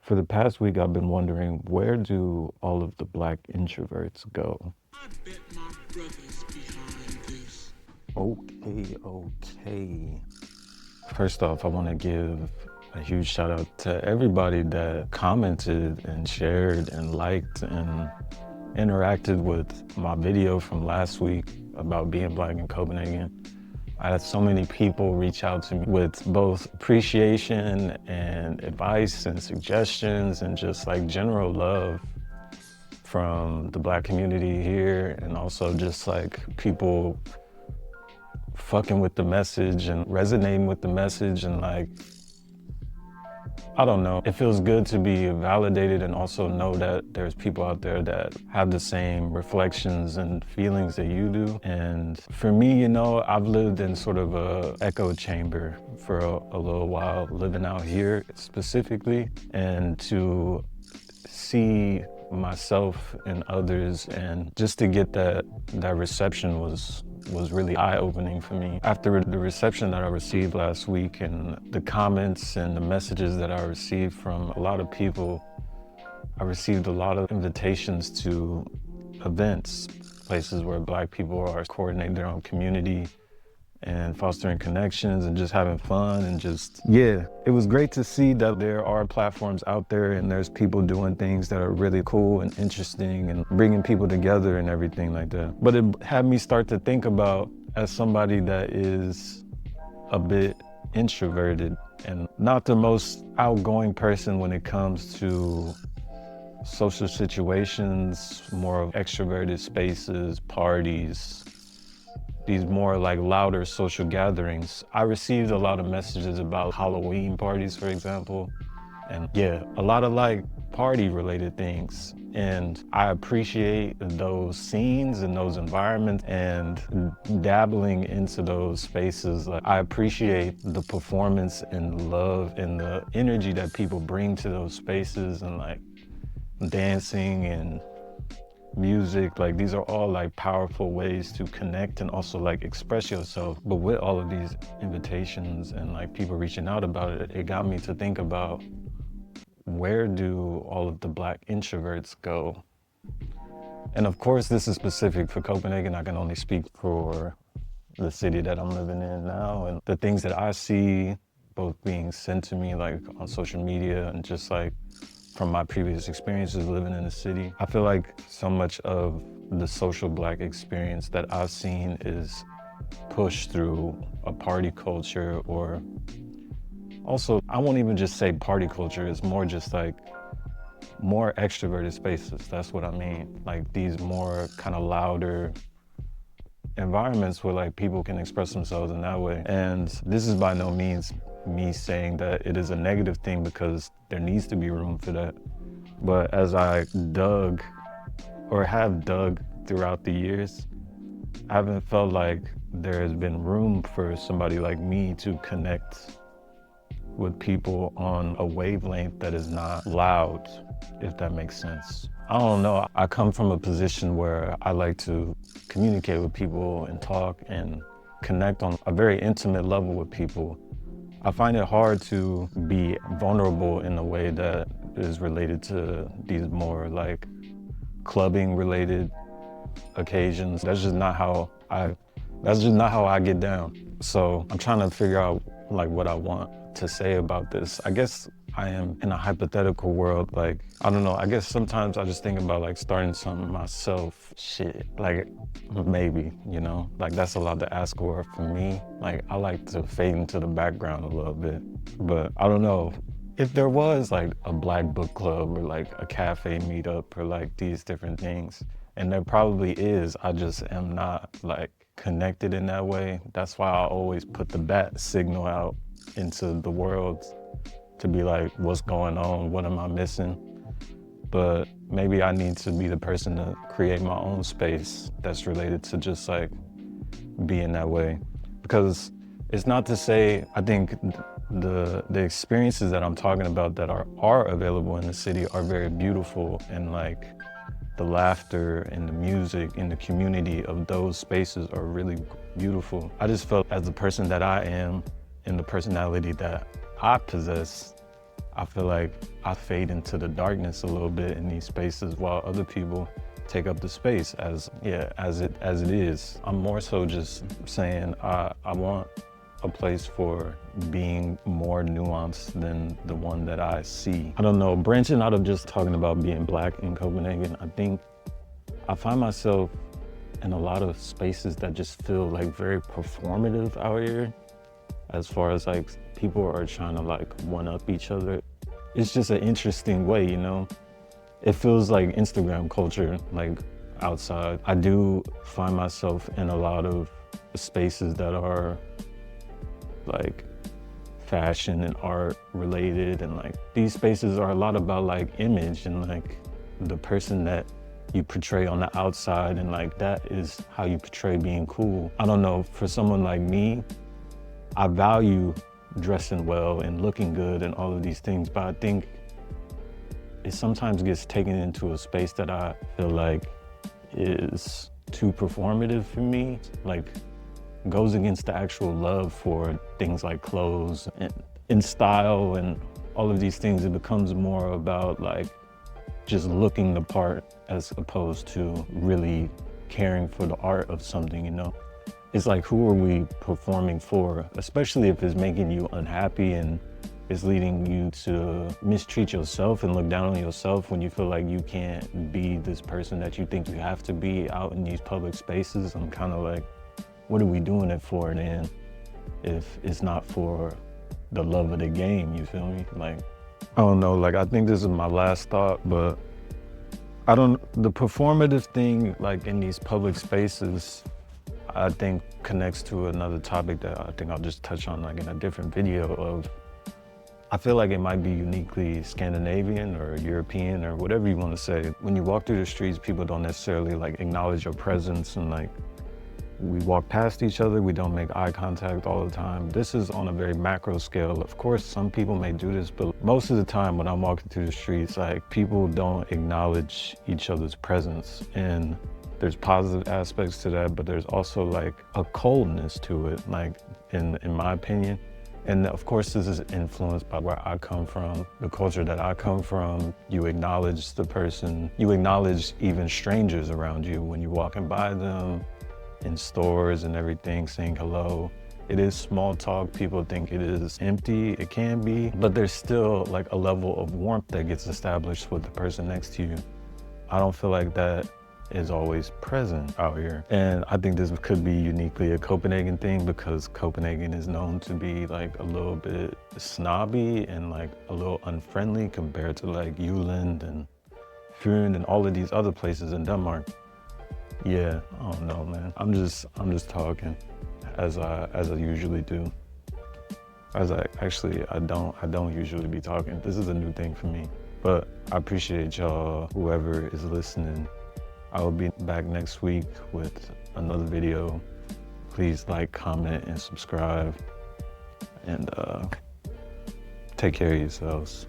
For the past week, I've been wondering, where do all of the Black introverts go? I bet my brother's behind this. Okay. First off, I want to give a huge shout out to everybody that commented and shared and liked and interacted with my video from last week about being Black in Copenhagen. I had so many people reach out to me with both appreciation and advice and suggestions and just like general love from the Black community here, and also just like people fucking with the message and resonating with the message, and like, I don't know, it feels good to be validated and also know that there's people out there that have the same reflections and feelings that you do. And for me, you know, I've lived in sort of a echo chamber for a little while, living out here specifically, and to see myself and others and just to get that reception was really eye-opening for me. After the reception that I received last week and the comments and the messages that I received from a lot of people, I received a lot of invitations to events, places where Black people are coordinating their own community and fostering connections and just having fun, and just, yeah, it was great to see that there are platforms out there and there's people doing things that are really cool and interesting and bringing people together and everything like that. But it had me start to think about, as somebody that is a bit introverted and not the most outgoing person when it comes to social situations, more of extroverted spaces, parties, these more like louder social gatherings. I received a lot of messages about Halloween parties, for example. And yeah, a lot of like party related things. And I appreciate those scenes and those environments and dabbling into those spaces. Like, I appreciate the performance and love and the energy that people bring to those spaces, and like dancing and music. Like, these are all like powerful ways to connect and also like express yourself. But with all of these invitations and like people reaching out about it, it got me to think about, where do all of the Black introverts go? And of course, this is specific for Copenhagen. I can only speak for the city that I'm living in now, and the things that I see both being sent to me like on social media and just like from my previous experiences living in the city. I feel like so much of the social Black experience that I've seen is pushed through a party culture, or also, I won't even just say party culture, it's more just like more extroverted spaces. That's what I mean. Like these more kind of louder environments where like people can express themselves in that way. And this is by no means me saying that it is a negative thing, because there needs to be room for that. But as I dug, or have dug throughout the years, I haven't felt like there has been room for somebody like me to connect with people on a wavelength that is not loud, if that makes sense. I don't know, I come from a position where I like to communicate with people and talk and connect on a very intimate level with people. I find it hard to be vulnerable in a way that is related to these more like clubbing related occasions. That's just not how I get down. So I'm trying to figure out like what I want to say about this. I guess I am in a hypothetical world. Like, I don't know, I guess sometimes I just think about like starting something myself. Shit, like maybe, you know, like that's a lot to ask for me. Like, I like to fade into the background a little bit, but I don't know. If there was like a Black book club or like a cafe meetup or like these different things, and there probably is, I just am not like connected in that way. That's why I always put the bat signal out into the world to be like, what's going on? What am I missing? But maybe I need to be the person to create my own space that's related to just like being that way. Because it's not to say, I think the experiences that I'm talking about that are available in the city are very beautiful, and like the laughter and the music and the community of those spaces are really beautiful. I just felt, as the person that I am and the personality that I possess, I feel like I fade into the darkness a little bit in these spaces while other people take up the space as it is. I'm more so just saying I want a place for being more nuanced than the one that I see. I don't know, branching out of just talking about being Black in Copenhagen, I think I find myself in a lot of spaces that just feel like very performative out here, as far as like people are trying to like one up each other. It's just an interesting way, you know? It feels like Instagram culture, like outside. I do find myself in a lot of spaces that are like fashion and art related, and like these spaces are a lot about like image and like the person that you portray on the outside, and like that is how you portray being cool. I don't know, for someone like me, I value dressing well and looking good and all of these things, but I think it sometimes gets taken into a space that I feel like is too performative for me, like goes against the actual love for things like clothes and style and all of these things. It becomes more about like just looking the part as opposed to really caring for the art of something, you know? It's like, who are we performing for? Especially if it's making you unhappy and it's leading you to mistreat yourself and look down on yourself when you feel like you can't be this person that you think you have to be out in these public spaces. I'm kind of like, what are we doing it for then if it's not for the love of the game, you feel me? Like, I don't know, like I think this is my last thought, but the performative thing, like in these public spaces, I think connects to another topic that I think I'll just touch on like in a different video of, I feel like it might be uniquely Scandinavian or European or whatever you want to say. When you walk through the streets, people don't necessarily like acknowledge your presence, and like we walk past each other, we don't make eye contact all the time. This is on a very macro scale. Of course, some people may do this, but most of the time when I'm walking through the streets, like people don't acknowledge each other's presence. And there's positive aspects to that, but there's also like a coldness to it, like in my opinion. And of course, this is influenced by where I come from, the culture that I come from. You acknowledge the person, you acknowledge even strangers around you when you're walking by them, in stores and everything, saying hello. It is small talk. People think it is empty. It can be, but there's still like a level of warmth that gets established with the person next to you. I don't feel like that is always present out here. And I think this could be uniquely a Copenhagen thing, because Copenhagen is known to be like a little bit snobby and like a little unfriendly compared to like Jylland and Fyn and all of these other places in Denmark. Yeah, I don't know, man. I'm just talking as I usually do. I don't usually be talking. This is a new thing for me. But I appreciate y'all, whoever is listening. I will be back next week with another video. Please like, comment, and subscribe. And take care of yourselves.